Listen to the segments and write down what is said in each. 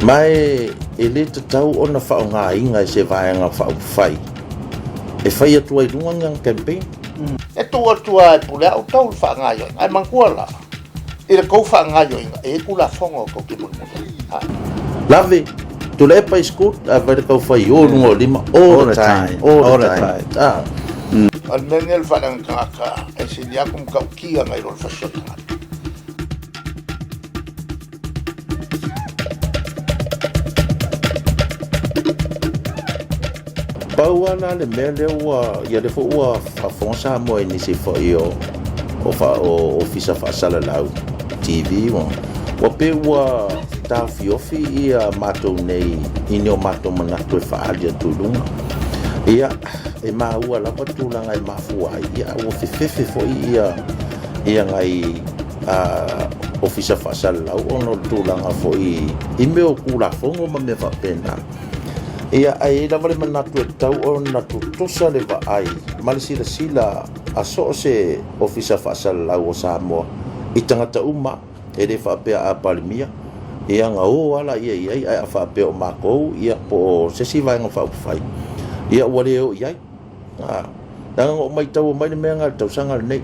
Mai ele te tau ona whaongainga e se vaenga whaupwhai. E whai atua I runga ngang campaign. E tua e pule au tau whaangaio. Ai mangkuala. I le kou whaangaio inga. E kula whonga o kou ki muna. Lave, tu le pa iskut, a vai kau whai o runga o lima all the time. All the time. Al mengel whanang kaka. E si liakum kau kia ngai rol whasotanga. Pau ana le mea lea ua, ia le fo ua whafonsa mo e nisi fo I o ofisa whaasala lau TV mo. Wa pe ua tau fiofi ia mātou nei ini o mātou manatu e whaalia tūlunga. Ia e maa ua lapa tūlanga e mafua ia ua whiwhiwhi fo ia ngai ofisa whaasala lau ono tūlanga fo I meo kula fongo ma me whapena. Ia ai la vale manatu e tau o natu tosa le vaai mali sila a so se ofisa whaasala lau o Samoa I tangata uma e le whaapea a palimia ia nga o ala ia ai a whaapea o mākou ia po se si vaenga whaupwhai ia wale o iai nanga o mai tau o mai le mea ngā tau sanga nei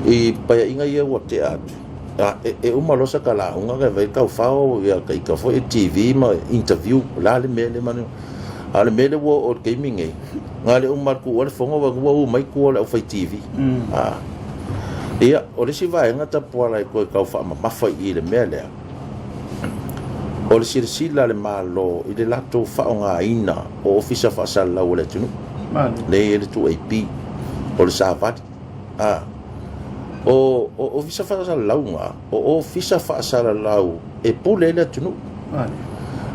I paya inga ia o te atu e umalosa ka la unga ka vai kau whao ia kai ka fo TV ma interview la le mele manu ale mele wo o gaming e nga le umar ku ole fonga wa wo mai ku ole o fai TV ia o le si vai ngata poala ko kau wha ma fai I le mele o le sila le malo I le lato whaonga ina o ofisa whaasala o le tunu le ele tu AP o le Savali o ofisa whaasala lau nga o ofisa whaasala lau e pule le tunu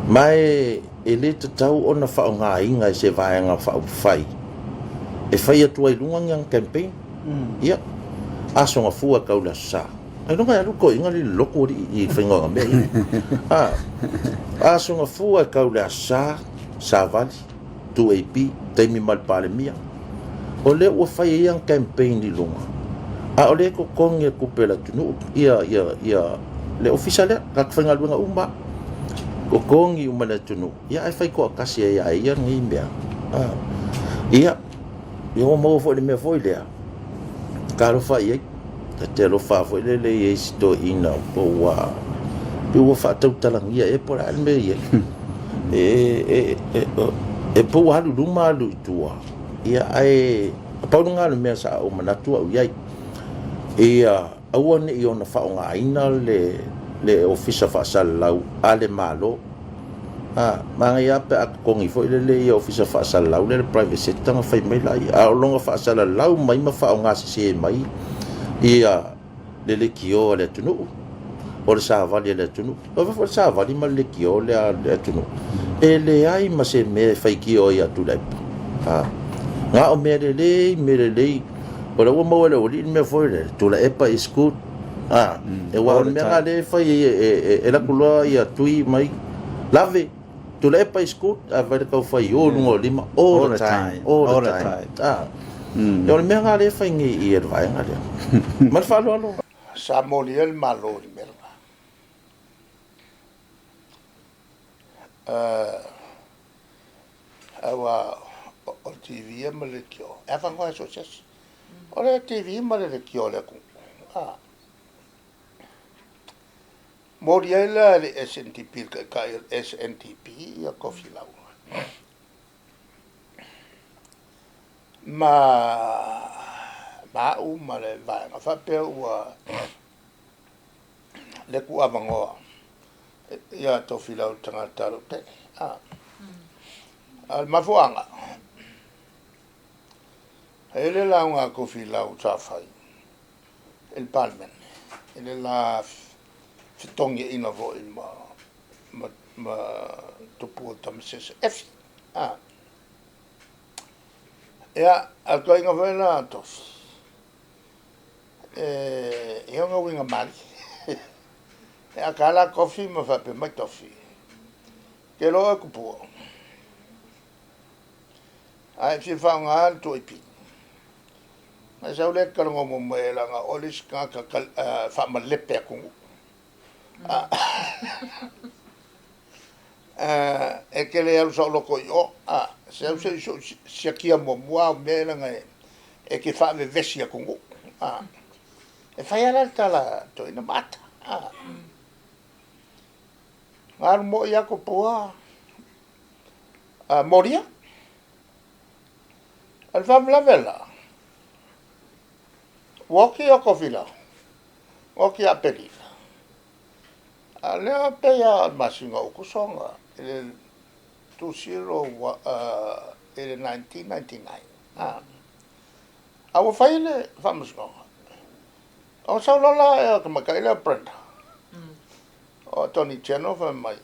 mai e le te tau ona whaonga inga e se vaenga whaupwhai e whai atua I runga ngang campaign ia asonga fua kaula sa ai longa ya luko inga li loko I whaingonga mea asonga fua kaula sa Savali tu AP taimi malpalemia o le ua whai iang campaign I lunga a ole ko konge ku pela tunu ia le ofisa le ka whainga luenga uma ko kongi uma le tunu ia ai whai ko akasi ia ngi mea ia o mau fo le mea foi lea ka lo whai ka te lo wha foi le e sto ina po wa pe ua wha tau talangia e pora al mea ia e po halu luma alu itua ia ai paunga le mea sa o manatua u iai ia aua ne I ona whaonga ina le ofisa whaasala lau ale malo manga ia pe a kongi fo le ofisa whaasala lau le private sector nga whai mai lai a longa whaasala lau mai ma whaonga se mai ia le kio le tunu o le Savali le tunu o le Savali ma le kio le tunu e le ai ma se me whai kio ia tu lai nga o me le Ora ua mau ele ori me foi le tula epa iskut e wa me nga le fai e la kuloa ia tui mai lave tula epa iskut a vai kau fai o lungo lima all the time e ora me nga le fai ngi I vai nga le mal fa lo Sa moliel malo I merga. Awa o TV e male kio. E whangoa success. Ora TV male le kio le ku. Moriela le SNTP ka SNTP ia kofi lau. Ma male vai nga fa pe ua le ku avangoa. Ia tofi lau tangata ro te. Al mafuanga. Ele la unga kofi lau tafai. El palmen. Ele la fitongi ina vo in ma tupu tamsese. Efi. Ia al ko inga vo na tofi. Ia nga winga mali. Ia kala kofi ma fa pe mai tofi. Ke lo kupu. Ai fi fa nga to ipi. Mas eu le ka ngo mo la nga olis ka fa ma lepe ku e ke le alu saoloko i o se au se siakia muamua o mea langa e ke wha me vesi a kongo e whai ala tala to ina mata ngaru mo i ako pua moria al whamla vela woki o kofila woki a perila a lea pea masinga o kusonga ele 1999 a wa faile famusno o saulala e ka makaila prenda o Tony Cheno fa mai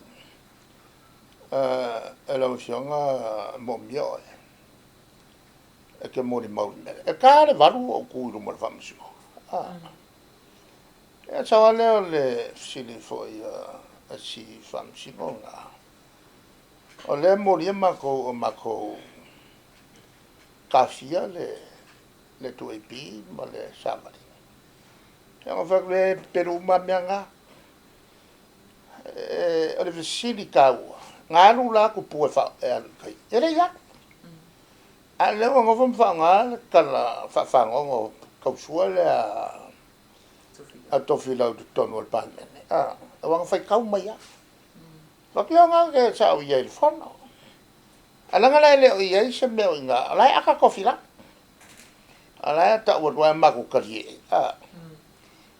e la usionga mo mio e ke mori mau e ka le valu o ku ru mo famusno e saule le sili foi a si famusno o le mori mako kafia le tu epi ma le Savali e o fa le peru ma mianga o le sili kau ngalu la ku pu fa e kai ele ya a le ngo fo fa nga kala fa ngo ka suale a tofila de tono al palmen wa fa kau mai ya fa ki nga ke sa o ye il fono ala nga le o ye se me nga ala aka kofila ala ta o wa ma ku kali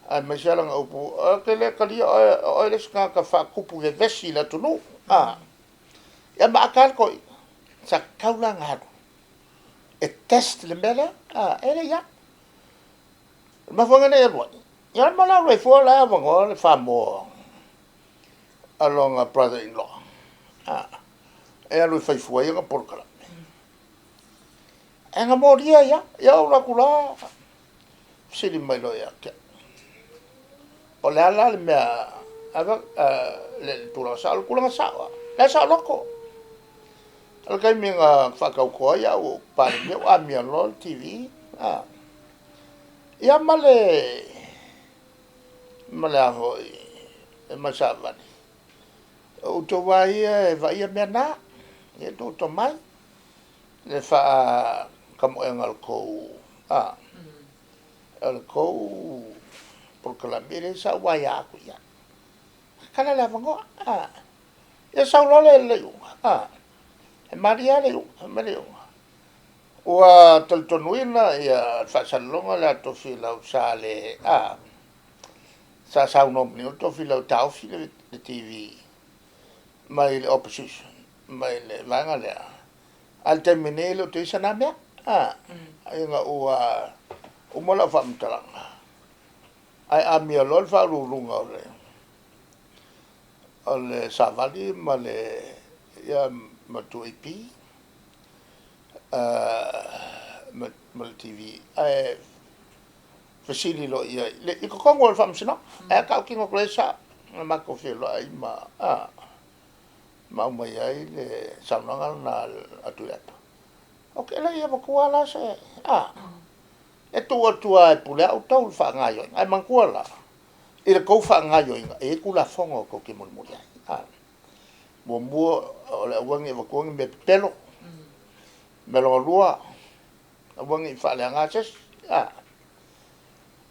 a me sala nga upu ke le kali o le ska ka fa kupu le vesi la tunu ya ma akal ko sa kaula nga e test le mele ele ya ma fo ngane e ya ma la fo la ma ngo le fa mo along a brother in law e lu fai fo ya por kala e nga mo dia ya ora kula sili mai lo ya ke o le ala le mea ava le tula sa al kula sa la sa loko al kai mi nga whakau koa ia o pare me o amia lo TV ia male aho e masavani o to vai e vai me na e to mai le fa como en al ko al ko porque la mire sa waya ku ya kana la vango e sa lo le e Maria le o toltonuina ia fasalonga la to fila usale sa no ni to fila tau fila de TV mai le opposition mai le vanga le al termine lo te sana me ai nga o mola famtalanga ai amia lol fa lunga le Savali male ya matu ipi mal TV fasili lo ia le ko kongo fam sino e ka ki ngo presa ma ko filo ai ma mai ai le sananga na atu ok la ia ko ala se e tu e pule au tau fa ngayo ai man ko la ile ko fa ngayo e ku la fongo ko ki mo mo le wangi ko me pelo me lo lua wangi fa le ngases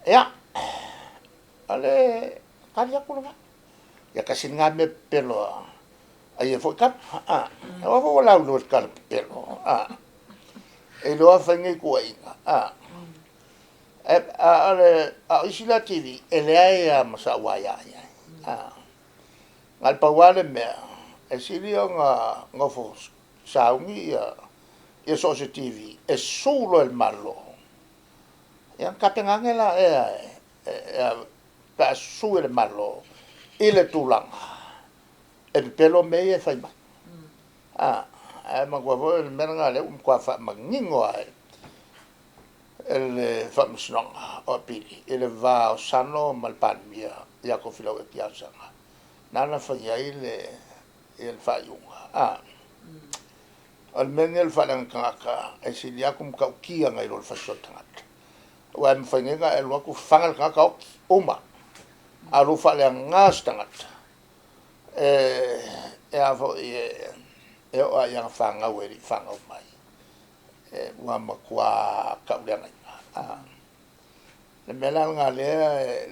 ya ale kaya ko nga ya kasi nga me pelo ai fo kap wa fo la lo kap pelo e lo fa ngi ko ai ale isila TV ele ai masa waya ngal pawale me e silio nga ngofo saungi ya socio TV e solo el malo yang kapengangela pa su el malo ile tulang e pelo me e fai mai ma guavo el menga le qua fa magningo el famsnong o pili ele va sano malpan mia ya ko filo e piazza nana fa ile el fayunga al menel falang kaka e silia kum ka kia ngai rol fasotangat wa mfangenga el waku fangal kaka uma alu falang ngas tangat e avo e o ia fanga we fanga mai wa makua ka ulenga le mela nga le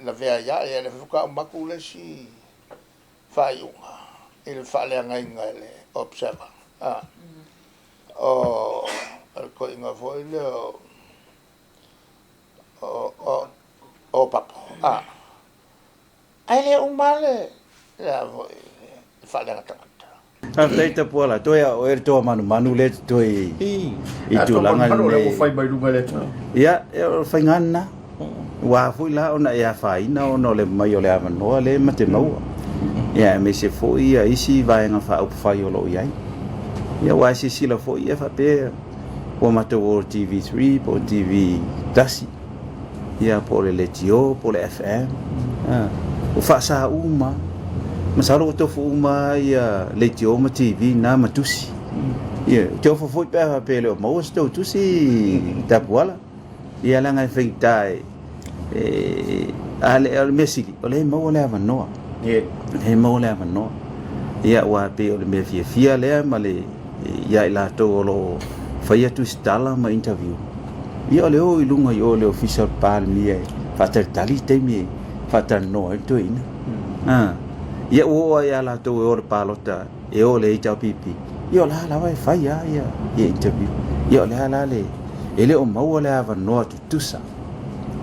la vea ya e le fuka makule si fai unga il fa le nga le observa o al ko inga foi le o papo ai le umale la voi fa le nga After ita pola toya o er to manu le toi I tu langa le fai mai lunga le tau ya e fai ngana wa fu la ona ya fai na ono le mai o le avano le mate mau ya me se fo ia isi vai nga fa o fai o lo ia ya wa si si la fo ia fa pe o mato o TV3 po TV dasi ya po le letio po le FM o fa sa uma masalo to fu uma ya letio ma TV na matusi ya to fo pe le mo sto tusi ta voila ia langa feitai ale mesili ole mo le avano e mo le avano ia wa pe ole me fia le male ia la to lo faia tu stala ma interview ia ole o ilunga i ole official pal mi e fatar tali te mi fatar no to ina ia o ia la to o palota e ole i pipi ia la vai faia ia interview ia la le ele o mau le avano tu tusa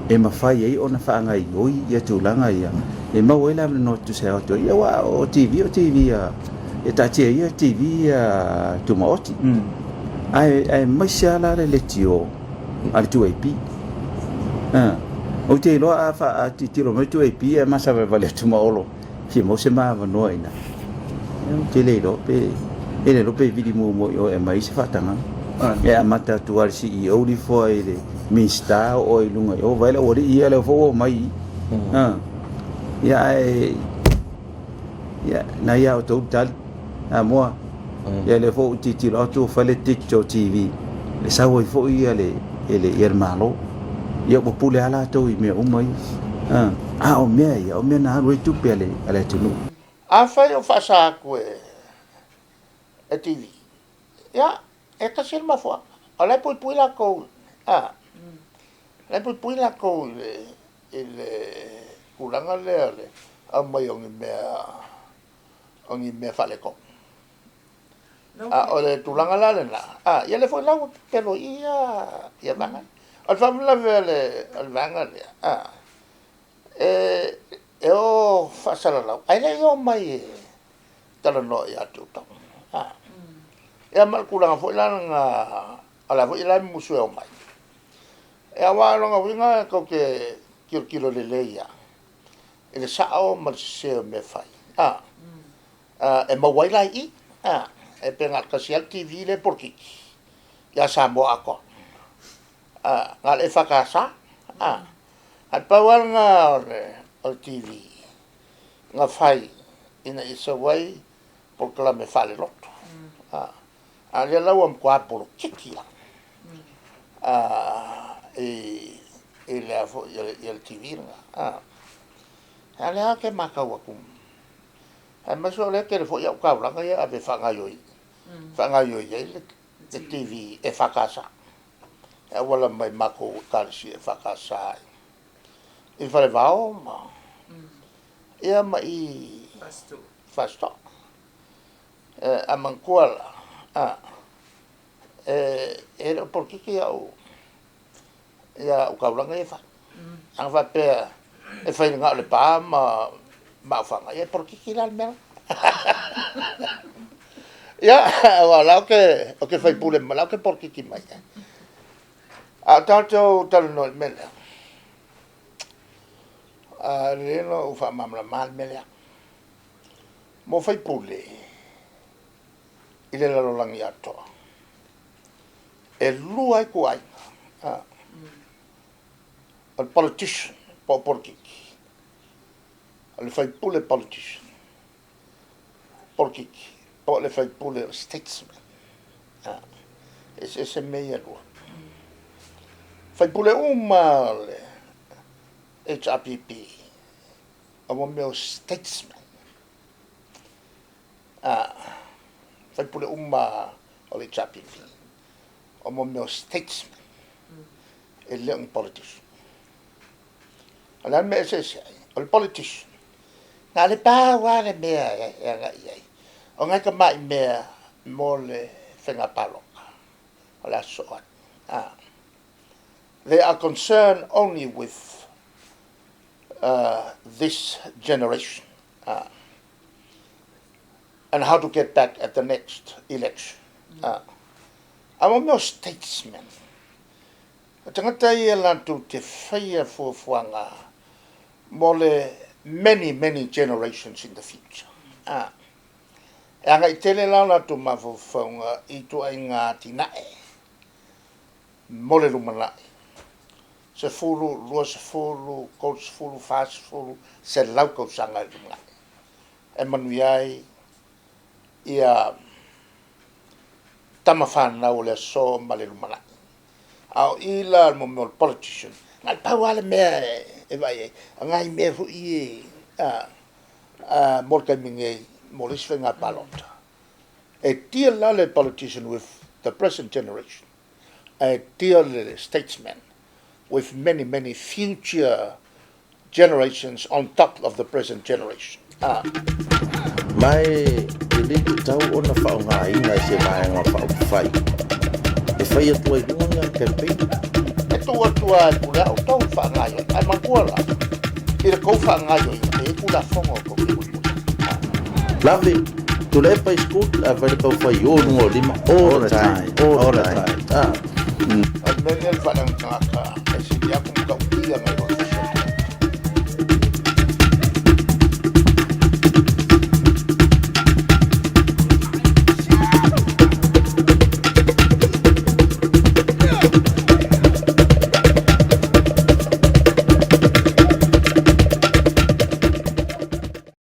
e mafai ai ona faanga i oi ia tulanga ia e mau ele no tu se auto ia wa o TV ia e tatia ia TV ia tu maoti ai mai sala le tio al tu IP o te lo a fa ti tiro mai tu IP e masa vale tu maolo fi mo se ma va no ina te le lo pe ele lo pe vidi mo e mai se fa tanga e amata tu al CEO di fo ele mista o ilunga o vai o ia le fo mai ya na ya to tal mo ya le fo ti lo tu fa le TikTok TV le sa wo fo ia le ele malo ia po pule ala to I me o mai o me na ro tu pele ala tu no fa yo fa sa ko e TV ya e ka sel ma fo ala pui la ko la pui la ko ele kulanga le a mai on me fa le ko o le tulanga la ia le fo la pero ia banga al fa la vele al banga o fa sala la ai le yo mai tala no ia tu to ia mal kulanga fo la nga ala fo la museo mai e awa longa winga ko ke kilo le ia ele sao mal se me fai e ma wai lai e penga kasial TV le porki ya sambo ako ngal e fakasa at pawal nga o TV nga fai ina isa wai por kala me fale lot ale la wam kwa por kiki e le afo el TV nga ale ke makawakum ai maso le ke le fo ya ka la nga ya ave fanga yoi le TV e fakasa e wala mai mako kalsi e fakasa e fale vao ma e mai fasto amankuala era porque que ya o kaulanga e fa ang fa pe e fa nga le pa ma fa nga e porque que la mel ya wala o que fai pule mala que porque que mai a tanto tal no mel reno o fa mamla mal mel mo fai pule ile la lang ya to e luai kuai al politician porque al fai pule politician porque po le fai pule statesman ese meia lo fai pule mal HRPP amo meu statesman Fai pule o le chapifi. O mo meo statesman. E leong politician. O lan me se o le politician. Nga le pāua le mea e ngai ai. O ngai ka mai mea mo le whenga PALOTA. O le aso They are concerned only with this generation and how to get back at the next election. I'm no statesman. Tangata ia lantu te whaia fuafuanga mole many generations in the future. E anga I tele launa tu mawhawhaunga I tu ai ngā tinae mole lumanai. Se fulu, lua se fulu, kol se fulu, wha se fulu, se laukau sanga I lumanai. E manuiai ia tama whanau le so male lumanai. Au ila mo mo politician. Ngai pawale mea e vai e. Ngai mea hu I mo kai minge mo le swenga PALOTA. E tia la le politician with the present generation. E tia le statesman with many future generations on top of the present generation. Mai ili tau ona whaunga inga se mai ngā whai. E whai atua I runga ngā campaign. E tua e pula o tau whaangaio. Ai manguala. I le kou whaangaio I e kula whongo ko Love to le pa school a very pau whai o rungo lima all the time. Al menel whanang tāka.